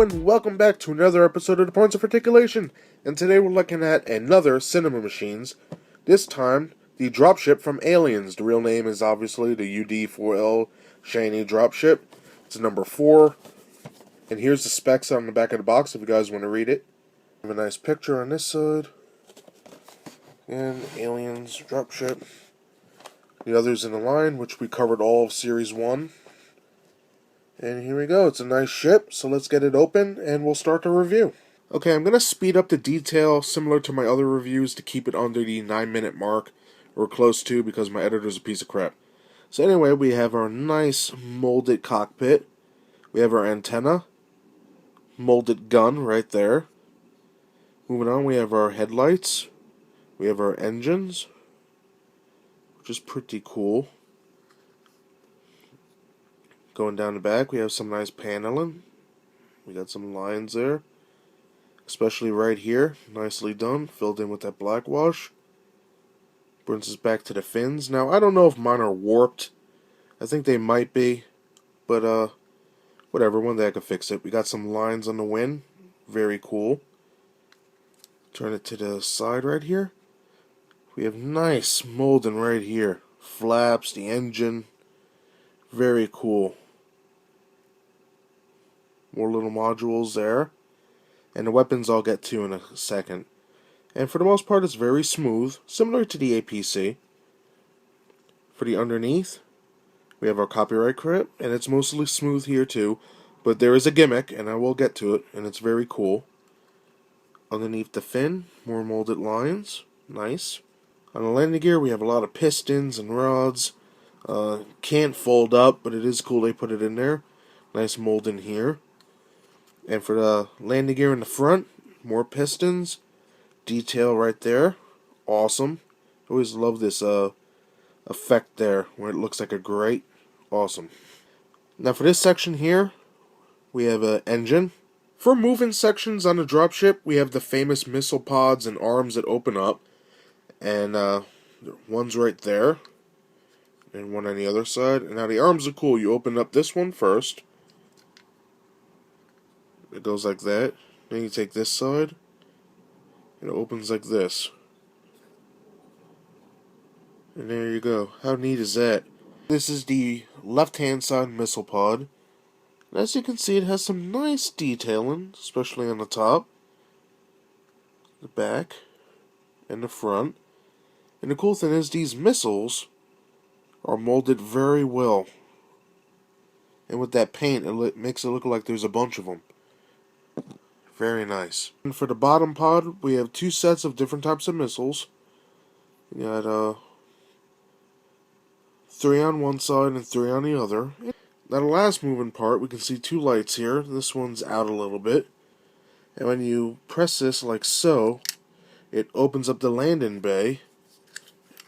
Hello and welcome back to another episode of the Points of Articulation, and today we're looking at another Cinemachines, this time the Dropship from Aliens. The real name is obviously the UD4L Cheyenne Dropship. It's number 4, and here's the specs on the back of the box if you guys want to read it. I have a nice picture on this side, and Aliens Dropship. The others in the line, which we covered all of Series 1. And here we go, it's a nice ship, so let's get it open and we'll start the review. Okay, I'm going to speed up the detail similar to my other reviews to keep it under the 9-minute mark, or close to, because my editor's a piece of crap. So anyway, we have our nice molded cockpit, we have our antenna, molded gun right there. Moving on, we have our headlights, we have our engines, which is pretty cool. Going down the back, we have some nice paneling. We got some lines there, especially right here. Nicely done, filled in with that black wash. Brings us back to the fins. Now, I don't know if mine are warped. I think they might be, but whatever, one day I could fix it. We got some lines on the wing. Very cool. Turn it to the side right here. We have nice molding right here. Flaps, the engine. Very cool. More little modules there. And the weapons I'll get to in a second. And for the most part it's very smooth, similar to the APC. For the underneath, we have our copyright grip, and it's mostly smooth here too. But there is a gimmick, and I will get to it, and it's very cool. Underneath the fin, more molded lines. Nice. On the landing gear we have a lot of pistons and rods. Can't fold up, but it is cool they put it in there. Nice molding here. And for the landing gear in the front, more pistons. Detail right there. Awesome. Always love this effect there, where it looks like a grate. Awesome. Now for this section here, we have an engine. For moving sections on the dropship, we have the famous missile pods and arms that open up. And one's right there. And one on the other side. And now the arms are cool. You open up this one first. It goes like that. Then you take this side. And it opens like this. And there you go. How neat is that? This is the left-hand side missile pod. And as you can see, it has some nice detailing, especially on the top, the back, and the front. And the cool thing is, these missiles are molded very well. And with that paint, it makes it look like there's a bunch of them. Very nice. And for the bottom pod, we have 2 sets of different types of missiles. We got 3 on one side and 3 on the other. Now the last moving part, we can see 2 lights here. This one's out a little bit. And when you press this like so, it opens up the landing bay.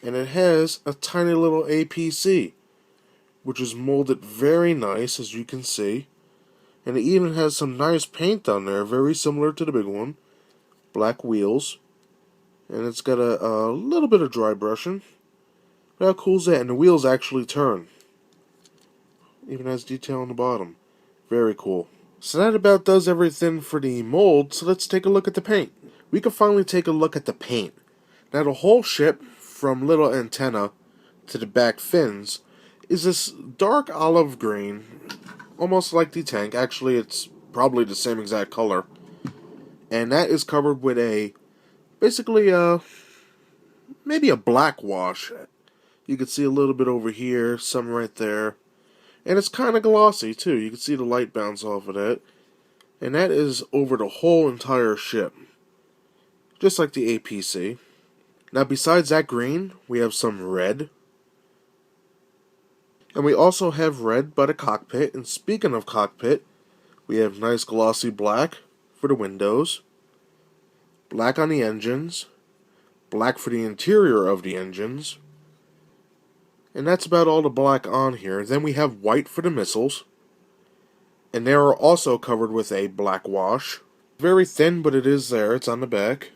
And it has a tiny little APC, which is molded very nice, as you can see. And it even has some nice paint on there, very similar to the big one. Black wheels. And it's got a little bit of dry brushing. But how cool is that? And the wheels actually turn. Even has detail on the bottom. Very cool. So that about does everything for the mold, so let's take a look at the paint. We can finally take a look at the paint. Now the whole ship, from little antenna to the back fins, is this dark olive green, almost like the tank. Actually, it's probably the same exact color. And that is covered with basically maybe a black wash. You can see a little bit over here, some right there. And it's kind of glossy too. You can see the light bounce off of that. And that is over the whole entire ship. Just like the APC. Now besides that green, we have some red. And we also have red by the cockpit. And speaking of cockpit, we have nice glossy black for the windows. Black on the engines. Black for the interior of the engines. And that's about all the black on here. Then we have white for the missiles. And they are also covered with a black wash. Very thin, but it is there. It's on the back.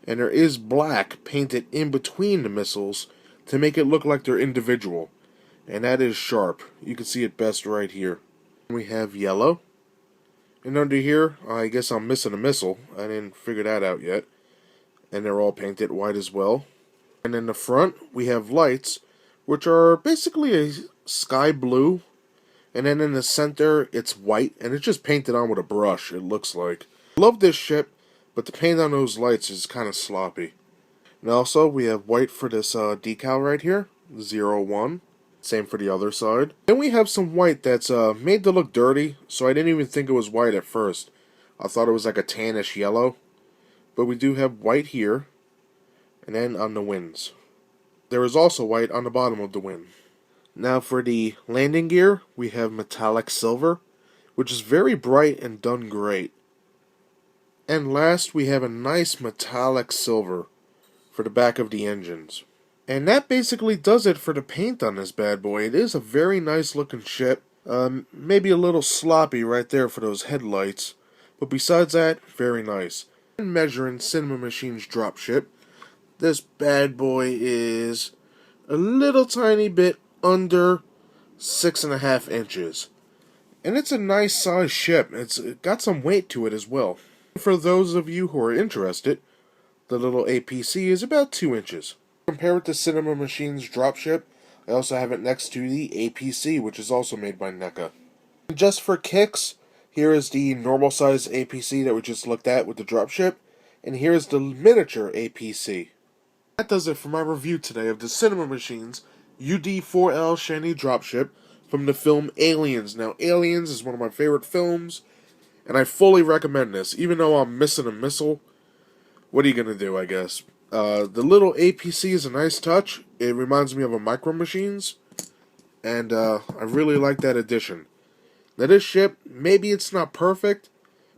And there is black painted in between the missiles to make it look like they're individual. And that is sharp. You can see it best right here. We have yellow. And under here, I guess I'm missing a missile. I didn't figure that out yet. And they're all painted white as well. And in the front, we have lights, which are basically a sky blue. And then in the center, it's white, and it's just painted on with a brush, it looks like. I love this ship, but the paint on those lights is kind of sloppy. And also, we have white for this decal right here, 01. Same for the other side. Then we have some white that's made to look dirty, so I didn't even think it was white at first. I thought it was like a tannish yellow. But we do have white here, and then on the wings. There is also white on the bottom of the wing. Now for the landing gear, we have metallic silver, which is very bright and done great. And last, we have a nice metallic silver for the back of the engines. And that basically does it for the paint on this bad boy. It is a very nice looking ship. Maybe a little sloppy right there for those headlights. But besides that, very nice. And measuring Cinemachines Dropship, this bad boy is a little tiny bit under 6.5 inches. And it's a nice size ship. It's got some weight to it as well. For those of you who are interested, the little APC is about 2 inches. Compare it to Cinemachines Dropship, I also have it next to the APC, which is also made by NECA. And just for kicks, here is the normal size APC that we just looked at with the dropship, and here is the miniature APC. That does it for my review today of the Cinemachines UD4L Cheyenne Dropship from the film Aliens. Now, Aliens is one of my favorite films, and I fully recommend this, even though I'm missing a missile. What are you going to do, I guess? The little APC is a nice touch. It reminds me of a Micro Machines, and I really like that addition. Now this ship, maybe it's not perfect,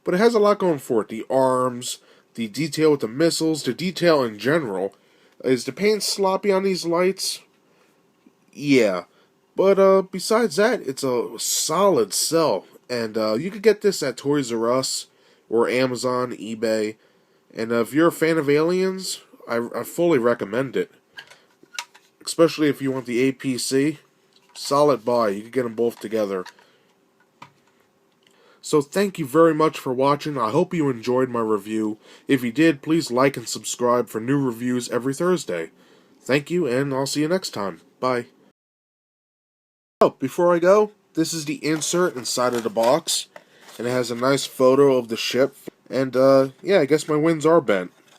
but it has a lot going for it. The arms, the detail with the missiles, the detail in general. Is the paint sloppy on these lights? Yeah. But besides that, it's a solid sell. And you could get this at Toys R Us or Amazon, eBay. And if you're a fan of Aliens, I fully recommend it. Especially if you want the APC. Solid buy. You can get them both together. So thank you very much for watching. I hope you enjoyed my review. If you did, please like and subscribe for new reviews every Thursday. Thank you, and I'll see you next time. Bye. Oh, before I go, this is the insert inside of the box. And it has a nice photo of the ship. And, yeah, I guess my wings are bent.